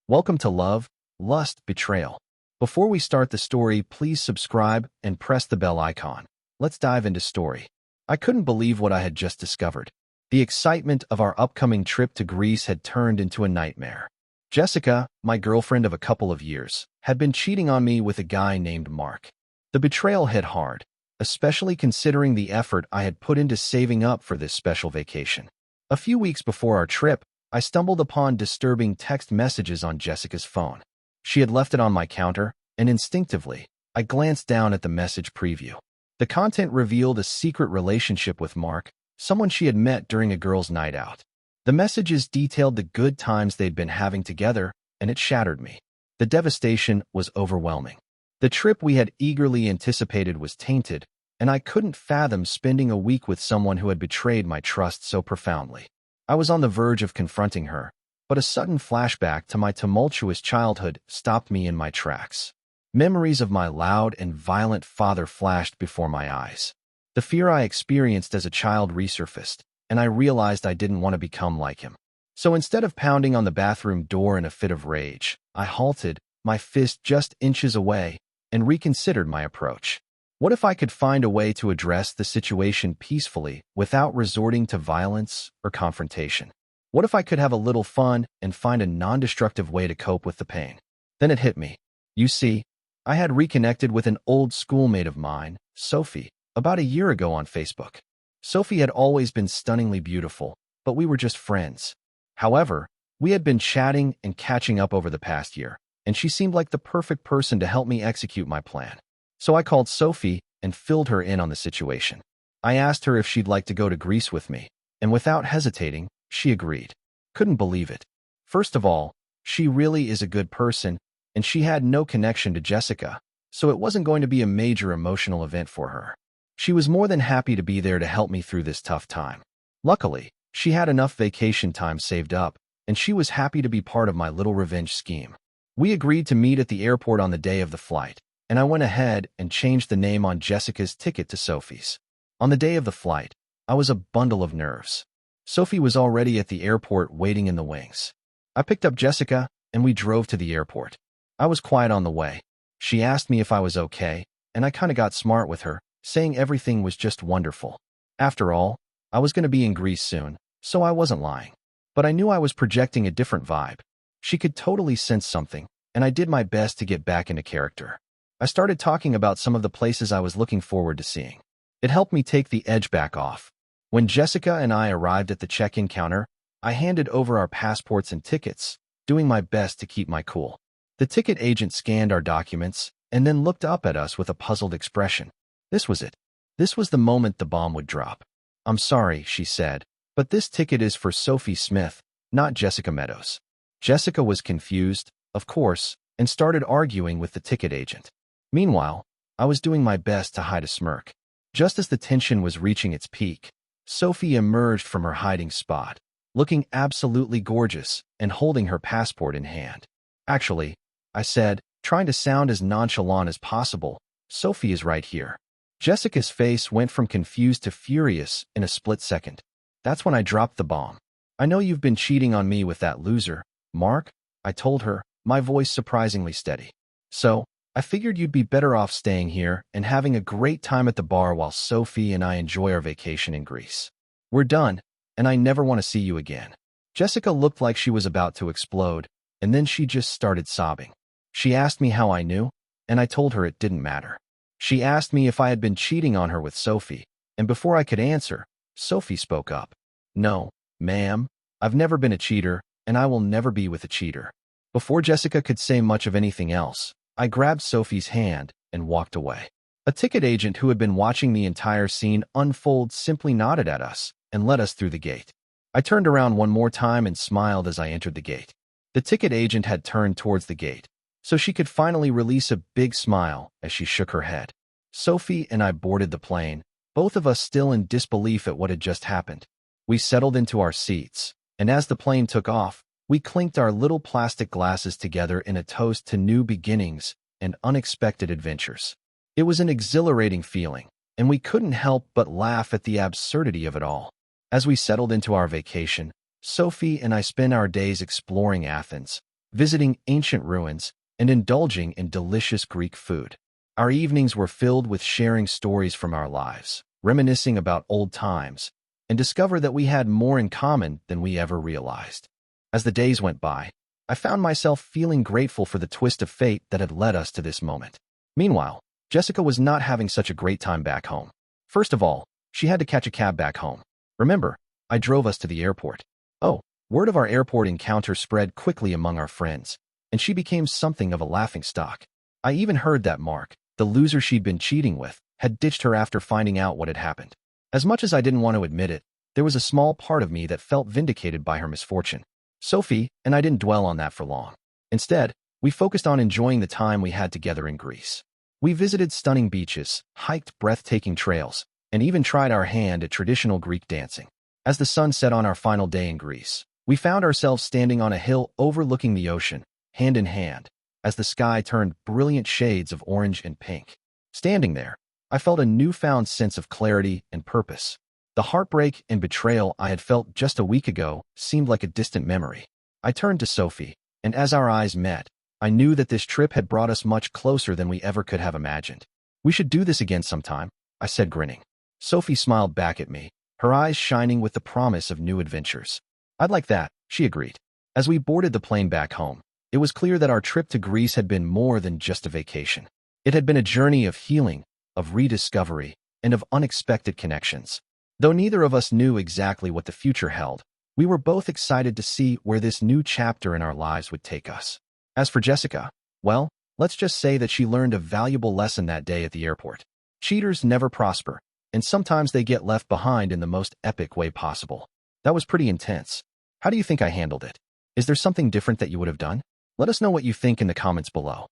Welcome to Love, Lust, Betrayal. Before we start the story, please subscribe and press the bell icon. Let's dive into story. I couldn't believe what I had just discovered. The excitement of our upcoming trip to Greece had turned into a nightmare. Jessica, my girlfriend of a couple of years, had been cheating on me with a guy named Mark. The betrayal hit hard, especially considering the effort I had put into saving up for this special vacation. A few weeks before our trip, I stumbled upon disturbing text messages on Jessica's phone. She had left it on my counter, and instinctively, I glanced down at the message preview. The content revealed a secret relationship with Mark, someone she had met during a girls' night out. The messages detailed the good times they'd been having together, and it shattered me. The devastation was overwhelming. The trip we had eagerly anticipated was tainted, and I couldn't fathom spending a week with someone who had betrayed my trust so profoundly. I was on the verge of confronting her, but a sudden flashback to my tumultuous childhood stopped me in my tracks. Memories of my loud and violent father flashed before my eyes. The fear I experienced as a child resurfaced, and I realized I didn't want to become like him. So instead of pounding on the bathroom door in a fit of rage, I halted, my fist just inches away, and reconsidered my approach. What if I could find a way to address the situation peacefully without resorting to violence or confrontation? What if I could have a little fun and find a non-destructive way to cope with the pain? Then it hit me. You see, I had reconnected with an old schoolmate of mine, Sophie, about a year ago on Facebook. Sophie had always been stunningly beautiful, but we were just friends. However, we had been chatting and catching up over the past year, and she seemed like the perfect person to help me execute my plan. So I called Sophie and filled her in on the situation. I asked her if she'd like to go to Greece with me, and without hesitating, she agreed. Couldn't believe it. First of all, she really is a good person, and she had no connection to Jessica, so it wasn't going to be a major emotional event for her. She was more than happy to be there to help me through this tough time. Luckily, she had enough vacation time saved up, and she was happy to be part of my little revenge scheme. We agreed to meet at the airport on the day of the flight, and I went ahead and changed the name on Jessica's ticket to Sophie's. On the day of the flight, I was a bundle of nerves. Sophie was already at the airport waiting in the wings. I picked up Jessica, and we drove to the airport. I was quiet on the way. She asked me if I was okay, and I kinda got smart with her, saying everything was just wonderful. After all, I was going to be in Greece soon, so I wasn't lying. But I knew I was projecting a different vibe. She could totally sense something, and I did my best to get back into character. I started talking about some of the places I was looking forward to seeing. It helped me take the edge back off. When Jessica and I arrived at the check-in counter, I handed over our passports and tickets, doing my best to keep my cool. The ticket agent scanned our documents and then looked up at us with a puzzled expression. This was it. This was the moment the bomb would drop. "I'm sorry," she said, "but this ticket is for Sophie Smith, not Jessica Meadows." Jessica was confused, of course, and started arguing with the ticket agent. Meanwhile, I was doing my best to hide a smirk. Just as the tension was reaching its peak, Sophie emerged from her hiding spot, looking absolutely gorgeous and holding her passport in hand. "Actually," I said, trying to sound as nonchalant as possible, "Sophie is right here." Jessica's face went from confused to furious in a split second. That's when I dropped the bomb. "I know you've been cheating on me with that loser, Mark," I told her, my voice surprisingly steady. "So, I figured you'd be better off staying here and having a great time at the bar while Sophie and I enjoy our vacation in Greece. We're done, and I never want to see you again." Jessica looked like she was about to explode, and then she just started sobbing. She asked me how I knew, and I told her it didn't matter. She asked me if I had been cheating on her with Sophie, and before I could answer, Sophie spoke up. "No, ma'am, I've never been a cheater, and I will never be with a cheater." Before Jessica could say much of anything else, I grabbed Sophie's hand and walked away. A ticket agent who had been watching the entire scene unfold simply nodded at us and led us through the gate. I turned around one more time and smiled as I entered the gate. The ticket agent had turned towards the gate, so she could finally release a big smile as she shook her head. Sophie and I boarded the plane, both of us still in disbelief at what had just happened. We settled into our seats, and as the plane took off, we clinked our little plastic glasses together in a toast to new beginnings and unexpected adventures. It was an exhilarating feeling, and we couldn't help but laugh at the absurdity of it all. As we settled into our vacation, Sophie and I spent our days exploring Athens, visiting ancient ruins, and indulging in delicious Greek food. Our evenings were filled with sharing stories from our lives, reminiscing about old times, and discover that we had more in common than we ever realized. As the days went by, I found myself feeling grateful for the twist of fate that had led us to this moment. Meanwhile, Jessica was not having such a great time back home. First of all, she had to catch a cab back home. Remember, I drove us to the airport. Oh, word of our airport encounter spread quickly among our friends, and she became something of a laughingstock. I even heard that Mark, the loser she'd been cheating with, had ditched her after finding out what had happened. As much as I didn't want to admit it, there was a small part of me that felt vindicated by her misfortune. Sophie and I didn't dwell on that for long. Instead, we focused on enjoying the time we had together in Greece. We visited stunning beaches, hiked breathtaking trails, and even tried our hand at traditional Greek dancing. As the sun set on our final day in Greece, we found ourselves standing on a hill overlooking the ocean, hand in hand, as the sky turned brilliant shades of orange and pink. Standing there, I felt a newfound sense of clarity and purpose. The heartbreak and betrayal I had felt just a week ago seemed like a distant memory. I turned to Sophie, and as our eyes met, I knew that this trip had brought us much closer than we ever could have imagined. "We should do this again sometime," I said, grinning. Sophie smiled back at me, her eyes shining with the promise of new adventures. "I'd like that," she agreed. As we boarded the plane back home, it was clear that our trip to Greece had been more than just a vacation. It had been a journey of healing, of rediscovery, and of unexpected connections. Though neither of us knew exactly what the future held, we were both excited to see where this new chapter in our lives would take us. As for Jessica, well, let's just say that she learned a valuable lesson that day at the airport. Cheaters never prosper, and sometimes they get left behind in the most epic way possible. That was pretty intense. How do you think I handled it? Is there something different that you would have done? Let us know what you think in the comments below.